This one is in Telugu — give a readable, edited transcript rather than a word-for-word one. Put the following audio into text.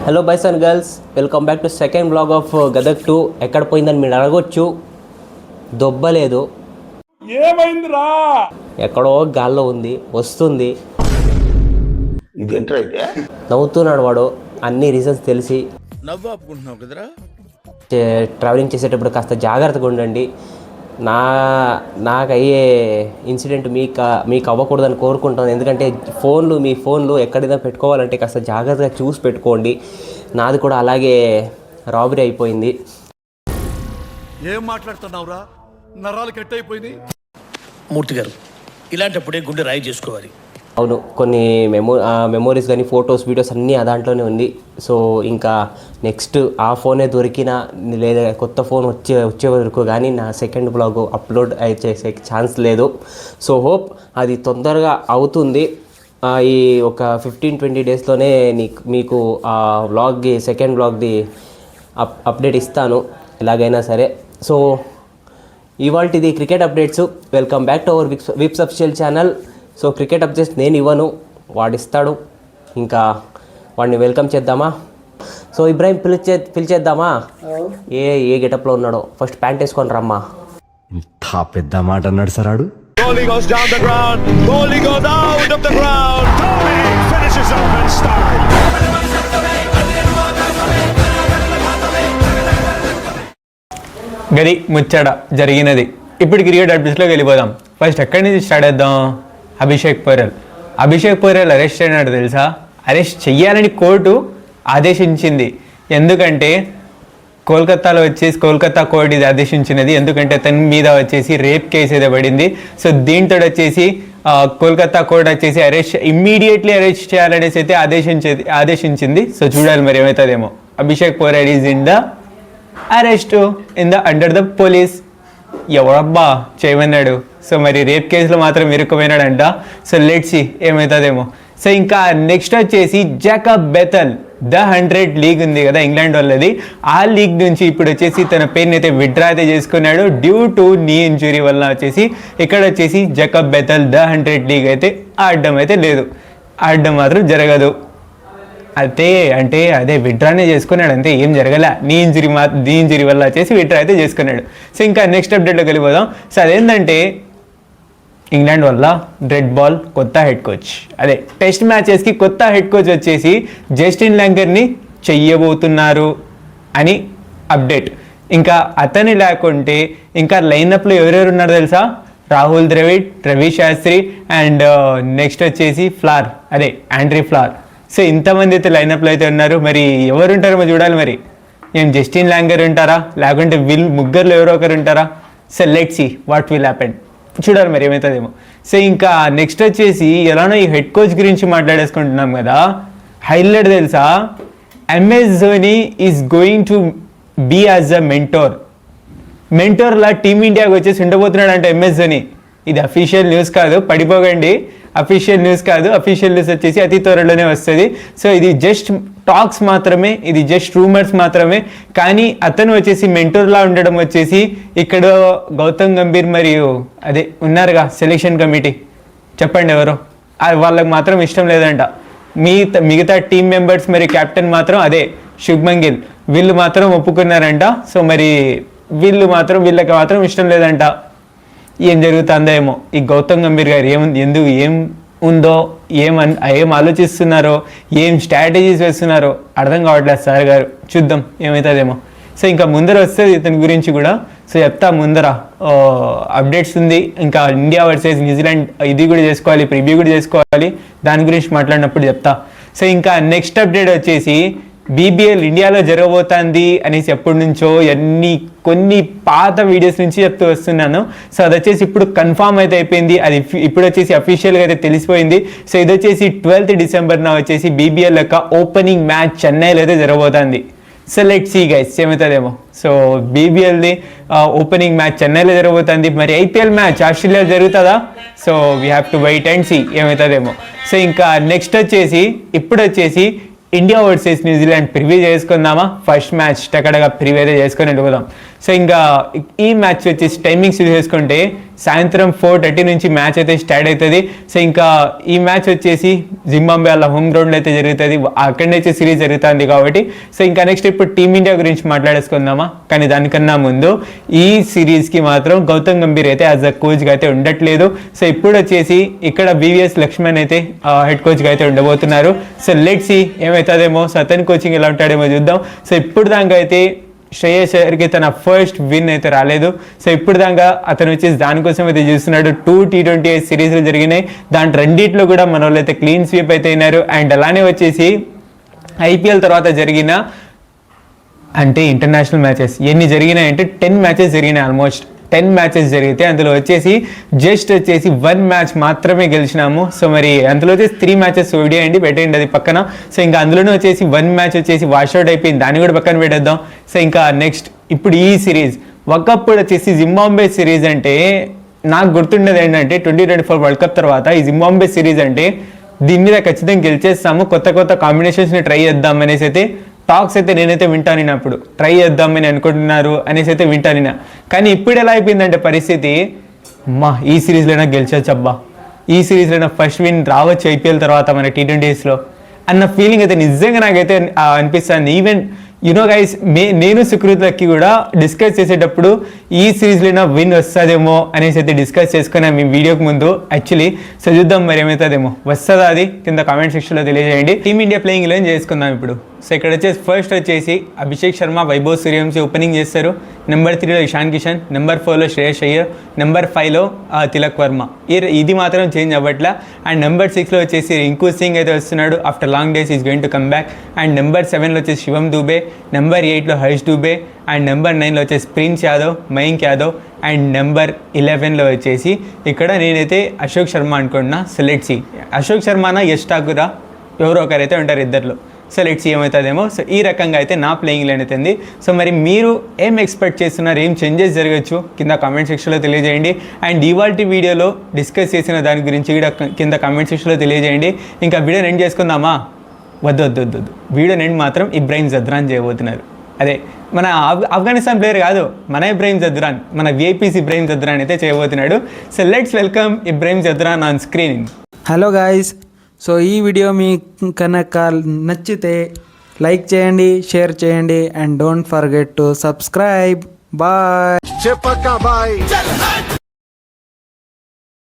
Hello boys and girls, welcome back to second blog of Gadag 2. ఎక్కడ పోయిందని మీరు అడగొచ్చు. దొబ్బలేదు, ఏమైందిరా? ఎక్కడో గాల్లో ఉంది, వస్తుంది. నవ్వుతున్నాడు వాడు, అన్ని రీజన్స్ తెలిసి. ట్రావెలింగ్ చేసేటప్పుడు కాస్త జాగ్రత్తగా ఉండండి. నాకు అయ్యే ఇన్సిడెంట్ మీకు అవ్వకూడదని కోరుకుంటాను. ఎందుకంటే మీ ఫోన్లు ఎక్కడైనా పెట్టుకోవాలంటే కాస్త జాగ్రత్తగా చూసి పెట్టుకోండి. నాది కూడా అలాగే రాబరీ అయిపోయింది. ఏం మాట్లాడుతున్నావురా? నరాలు కట్ అయిపోయింది. మూర్తి గారు, ఇలాంటప్పుడే గుండె రాయి చేసుకోవాలి. అవును, కొన్ని మెమోరీస్ కానీ ఫొటోస్ వీడియోస్ అన్నీ ఆ దాంట్లోనే ఉంది. సో ఇంకా నెక్స్ట్ ఆ ఫోనే దొరికినా లేదా కొత్త ఫోన్ వచ్చే వరకు కానీ నా సెకండ్ బ్లాగ్ అప్లోడ్ చేసే ఛాన్స్ లేదు. సో హోప్ అది తొందరగా అవుతుంది. ఈ ఒక 15-20 డేస్లోనే మీకు ఆ వ్లాగ్ది సెకండ్ బ్లాగ్ది అప్డేట్ ఇస్తాను ఎలాగైనా సరే. సో ఇవాల్టిది cricket updates. Welcome back to our vips official channel. So cricket updates నేను ఇవ్వను, వాడిస్తాడు. ఇంకా వాడిని వెల్కమ్ చేద్దామా? సో ఇబ్రాహిం పిలిచేద్దామా? ఏ గెటప్లో ఉన్నాడో ఫస్ట్ ప్యాంట్ వేసుకొని రమ్మా. ఇంత పెద్ద మాట అన్నాడు సార్ ఆడు. Kohli goes down the ground. Kohli goes out of the ground. Kohli finishes up in style. గది ముచ్చట జరిగినది. ఇప్పుడు క్రికెట్ అప్డేట్స్లోకి వెళ్ళిపోదాం. ఫస్ట్ ఎక్కడి నుంచి స్టార్ట్ చేద్దాం? అభిషేక్ పోరెల్ అరెస్ట్ అయినాడు తెలుసా? అరెస్ట్ చెయ్యాలని కోర్టు ఆదేశించింది. ఎందుకంటే కోల్కతా కోర్టు ఇది ఆదేశించినది. ఎందుకంటే తన మీద వచ్చేసి రేప్ కేసు ఏదో పడింది. సో దీంతో వచ్చేసి కోల్కతా కోర్టు వచ్చేసి ఇమ్మీడియట్లీ అరెస్ట్ చేయాలనేసి అయితే ఆదేశించింది. సో చూడాలి మరి ఏమవుతుందేమో. Abhishek Porel is in the arrest under the police. ఎవడబ్బా చేయమన్నాడు? సో మరి రేప్ కేసులో మాత్రం ఇరుక్కుపోయినాడంట. సో లెట్స్ సీ ఏమవుతుందేమో. సో ఇంకా నెక్స్ట్ వచ్చేసి జాకబ్ బెథెల్ ద 100 లీగ్ ఉంది కదా ఇంగ్లాండ్ వాళ్ళది. ఆ లీగ్ నుంచి ఇప్పుడు వచ్చేసి తన పేరుని అయితే విత్డ్రా అయితే చేసుకున్నాడు డ్యూ టు నీ ఇంజురీ వల్ల. వచ్చేసి ఇక్కడ వచ్చేసి జాకబ్ బెథెల్ ద 100 లీగ్ అయితే ఆడడం అయితే లేదు, ఆడడం మాత్రం జరగదు. అదే విత్డ్రానే చేసుకున్నాడు అంతే, ఏం జరగల. నీ ఇంజురీ వల్ల వచ్చేసి విత్డ్రా అయితే చేసుకున్నాడు. సో ఇంకా నెక్స్ట్ అప్డేట్లోకి వెళ్ళిపోదాం. సో అదేంటంటే ఇంగ్లాండ్ వల్ల రెడ్ బాల్ కొత్త హెడ్ కోచ్, టెస్ట్ మ్యాచెస్కి కొత్త హెడ్ కోచ్ వచ్చేసి జస్టిన్ ల్యాంగర్ని చెయ్యబోతున్నారు అని అప్డేట్. ఇంకా అతని లేకుంటే ఇంకా లైనప్లో ఎవరెవరు ఉన్నారు తెలుసా? రాహుల్ ద్రవిడ్, రవి శాస్త్రి అండ్ నెక్స్ట్ వచ్చేసి ఆండ్రీ ఫ్లార్. సో ఇంతమంది అయితే లైనప్లో అయితే ఉన్నారు. మరి ఎవరు ఉంటారో చూడాలి. మరి ఏం జస్టిన్ ల్యాంగర్ ఉంటారా, లేకుంటే ముగ్గురులో ఎవరో ఒకరు ఉంటారా? So let's see what will happen. చూడాలి మరి ఏమవుతుందేమో. సో ఇంకా నెక్స్ట్ వచ్చేసి ఎలానో ఈ హెడ్ కోచ్ గురించి మాట్లాడేసుకుంటున్నాం కదా. హైలైట్ తెలుసా? MS Dhoni is going to be as a మెంటోర్లా టీమిండియాకి వచ్చేసి ఉండబోతున్నాడు అంటే ఎంఎస్ ధోని. ఇది అఫీషియల్ న్యూస్ కాదు, పడిపోకండి. అఫీషియల్ న్యూస్ వచ్చేసి అతి త్వరలోనే వస్తుంది. సో ఇది జస్ట్ టాక్స్ మాత్రమే, ఇది జస్ట్ రూమర్స్ మాత్రమే. కానీ అతను వచ్చేసి మెంటోర్లా ఉండడం వచ్చేసి ఇక్కడ గౌతమ్ గంభీర్ మరియు ఉన్నారుగా సెలెక్షన్ కమిటీ, చెప్పండి ఎవరో, వాళ్ళకి మాత్రం ఇష్టం లేదంట. మిగతా టీం మెంబర్స్ మరి కెప్టెన్ మాత్రం శుభ్మన్ గిల్ వీళ్ళు మాత్రం ఒప్పుకున్నారంట. సో మరి వీళ్ళకి మాత్రం ఇష్టం లేదంట. ఏం జరుగుతుందో ఏమో. ఈ గౌతమ్ గంభీర్ గారు ఏం ఉందో, ఏం ఆలోచిస్తున్నారో, ఏం స్ట్రాటజీస్ వేస్తున్నారో అర్థం కావట్లేదు సార్ గారు. చూద్దాం ఏమవుతుందేమో. సో ఇంకా ముందర వస్తుంది ఇతని గురించి కూడా. సో చెప్తా ముందర అప్డేట్స్ ఉంది. ఇంకా ఇండియా వర్సెస్ న్యూజిలాండ్ ఇది కూడా చేసుకోవాలి, ప్రివ్యూ కూడా చేసుకోవాలి. దాని గురించి మాట్లాడినప్పుడు చెప్తా. సో ఇంకా నెక్స్ట్ అప్డేట్ వచ్చేసి బీబీఎల్ ఇండియాలో జరగబోతుంది అనేసి ఎప్పటి నుంచో కొన్ని పాత వీడియోస్ నుంచి చెప్తూ వస్తున్నాను. సో అది వచ్చేసి ఇప్పుడు కన్ఫామ్ అయితే అయిపోయింది. అది ఇప్పుడు వచ్చేసి అఫీషియల్గా అయితే తెలిసిపోయింది. సో ఇది వచ్చేసి 12th డిసెంబర్న వచ్చేసి బీబీఎల్ యొక్క ఓపెనింగ్ మ్యాచ్ చెన్నైలో అయితే జరగబోతుంది. సో లెట్స్ సీ గైస్ ఏమవుతుందేమో. సో బీబీఎల్ది ఓపెనింగ్ మ్యాచ్ చెన్నైలో జరగబోతుంది. మరి ఐపీఎల్ మ్యాచ్ ఆస్ట్రేలియాలో జరుగుతుందా? So we have to wait and see ఏమవుతుందేమో. సో ఇంకా నెక్స్ట్ వచ్చేసి ఇప్పుడు వచ్చేసి ఇండియా వర్సెస్ న్యూజిలాండ్ ప్రివ్యూ చేసుకుందామా? ఫస్ట్ మ్యాచ్ టకడగా ప్రివ్యూ అయితే చేసుకొని వెళ్ళిపోదాం. సో ఇంకా ఈ మ్యాచ్ వచ్చేసి టైమింగ్స్ చేసుకుంటే సాయంత్రం 4:30 నుంచి మ్యాచ్ అయితే స్టార్ట్ అవుతుంది. సో ఇంకా ఈ మ్యాచ్ వచ్చేసి జింబాబ్వే వాళ్ళ హోమ్ గ్రౌండ్లో అయితే జరుగుతుంది, అక్కడి నుంచి సిరీస్ జరుగుతుంది కాబట్టి. సో ఇంకా నెక్స్ట్ ఇప్పుడు టీమిండియా గురించి మాట్లాడేసుకుందామా. కానీ దానికన్నా ముందు ఈ సిరీస్కి మాత్రం గౌతమ్ గంభీర్ అయితే యాజ్ అ కోచ్గా అయితే ఉండట్లేదు. సో ఇప్పుడు వచ్చేసి ఇక్కడ BVS లక్ష్మణ్ అయితే హెడ్ కోచ్గా అయితే ఉండబోతున్నారు. సో లెట్స్ సీ ఏమవుతుందేమో. సో అతని కోచింగ్ ఎలా ఉంటాడేమో చూద్దాం. సో ఇప్పుడు దాకా అయితే శ్రేయస్ అయ్యర్కి తన ఫస్ట్ విన్ అయితే రాలేదు. సో ఇప్పుడు దాకా అతను వచ్చేసి దానికోసం అయితే చూస్తున్నాడు. 2 T20 సిరీస్లు జరిగినాయి, దాంట్లో రెండిట్లో కూడా మన వాళ్ళు అయితే క్లీన్ స్వీప్ అయితే అయినారు. అండ్ అలానే వచ్చేసి IPL తర్వాత జరిగిన అంటే ఇంటర్నేషనల్ మ్యాచెస్ ఎన్ని జరిగినాయంటే 10 మ్యాచెస్ జరిగినాయి. ఆల్మోస్ట్ 10 మ్యాచెస్ జరిగితే అందులో వచ్చేసి జస్ట్ వచ్చేసి 1 మ్యాచ్ మాత్రమే గెలిచినాము. సో మరి అందులో వచ్చేసి 3 మ్యాచెస్ ఓడియండి పెట్టేయండి అది పక్కన. సో ఇంకా అందులోనే వచ్చేసి 1 మ్యాచ్ వచ్చేసి వాష్అవుట్ అయిపోయింది, దాన్ని కూడా పక్కన పెట్టేద్దాం. సో ఇంకా నెక్స్ట్ ఇప్పుడు ఈ సిరీస్ ఒకప్పుడు వచ్చేసి జింబాబ్వే సిరీస్ అంటే నాకు గుర్తుండేది ఏంటంటే 2024 వరల్డ్ కప్ తర్వాత ఈ జింబాబ్వే సిరీస్ అంటే దీని మీద ఖచ్చితంగా గెలిచేస్తాము, కొత్త కొత్త కాంబినేషన్స్ని ట్రై చేద్దాం అనేసి అయితే టాక్స్ అయితే నేనైతే వింటాను. అప్పుడు ట్రై చేద్దామని అనుకుంటున్నారు అనేసి అయితే వింటాను. కానీ ఇప్పుడు ఎలా అయిపోయిందంటే పరిస్థితి, అమ్మా ఈ సిరీస్లోనే గెలిచొచ్చు, అబ్బా ఈ సిరీస్లోనే ఫస్ట్ విన్ రావచ్చు IPL తర్వాత మన T20sలో అన్న ఫీలింగ్ అయితే నిజంగా నాకైతే అనిపిస్తుంది. ఈవెన్ యునో గైస్ నేను సుకృత్కి కూడా డిస్కస్ చేసేటప్పుడు ఈ సిరీస్లో విన్ వస్తుందేమో అనేసి అయితే డిస్కస్ చేసుకున్నాం మీ వీడియోకి ముందు యాక్చువల్లీ. సో చూద్దాం మరి ఏమవుతుందేమో, వస్తుందా అది కింద కామెంట్ సెక్షన్లో తెలియజేయండి. టీమిండియా ప్లేయింగ్ 11 చేసుకుందాం ఇప్పుడు. సో ఇక్కడ వచ్చేసి ఫస్ట్ వచ్చేసి అభిషేక్ శర్మ, వైభవ్ సూర్యవంశీ ఓపెనింగ్ చేస్తారు. నెంబర్ 3లో ఇషాన్ కిషన్, నెంబర్ 4లో శ్రేయస్ అయ్యర్, నెంబర్ 5లో తిలక్ వర్మ. ఇది మాత్రం చేంజ్ అవ్వట్లా. అండ్ నెంబర్ 6లో వచ్చేసి రింకు సింగ్ అయితే వస్తున్నాడు. After long days is going to come back. And number 7లో వచ్చేసి శివం దూబే, నెంబర్ 8లో హర్ష్ దూబే, అండ్ నెంబర్ 9లో వచ్చేసి ప్రిన్స్ యాదవ్, మయాంక్ యాదవ్, అండ్ నెంబర్ 11లో వచ్చేసి ఇక్కడ నేనైతే అశోక్ శర్మ అనుకుంటున్నా. సో లెట్స్ సీ అశోక్ శర్మనా యష్ ఠాకూరా ఎవరో ఒకరైతే ఉంటారు ఇద్దరిలో. సో లెట్స్ సీ ఏమవుతుందేమో. సో ఈ రకంగా అయితే నా ప్లేయింగ్ లైన్ అవుతుంది. సో మరి మీరు ఏం ఎక్స్పెక్ట్ చేస్తున్నారు, ఏం చేంజెస్ జరగచ్చు కింద కామెంట్ సెక్షన్లో తెలియజేయండి. అండ్ ఇవాల్టి వీడియోలో డిస్కస్ చేసిన దాని గురించి కూడా కింద కామెంట్ సెక్షన్లో తెలియజేయండి. ఇంకా వీడియో ఎండ్ చేసుకుందామా? వద్దు వీడియో ఎండ్ మాత్రం ఇబ్రాహిం జద్రాన్ చేయబోతున్నారు. అదే మన ఆఫ్ఘనిస్తాన్ ప్లేయర్ కాదు, మన ఇబ్రాహిం జద్రాన్, మన VIPs ఇబ్రాహిం జద్రాన్ అయితే చేయబోతున్నాడు. So let's welcome Ibrahim Zadran on screen. Hello guys, so ఈ వీడియో మీకు కనుక నచ్చితే లైక్ చేయండి, షేర్ చేయండి and don't forget to subscribe. Bye. Chipaka bhai.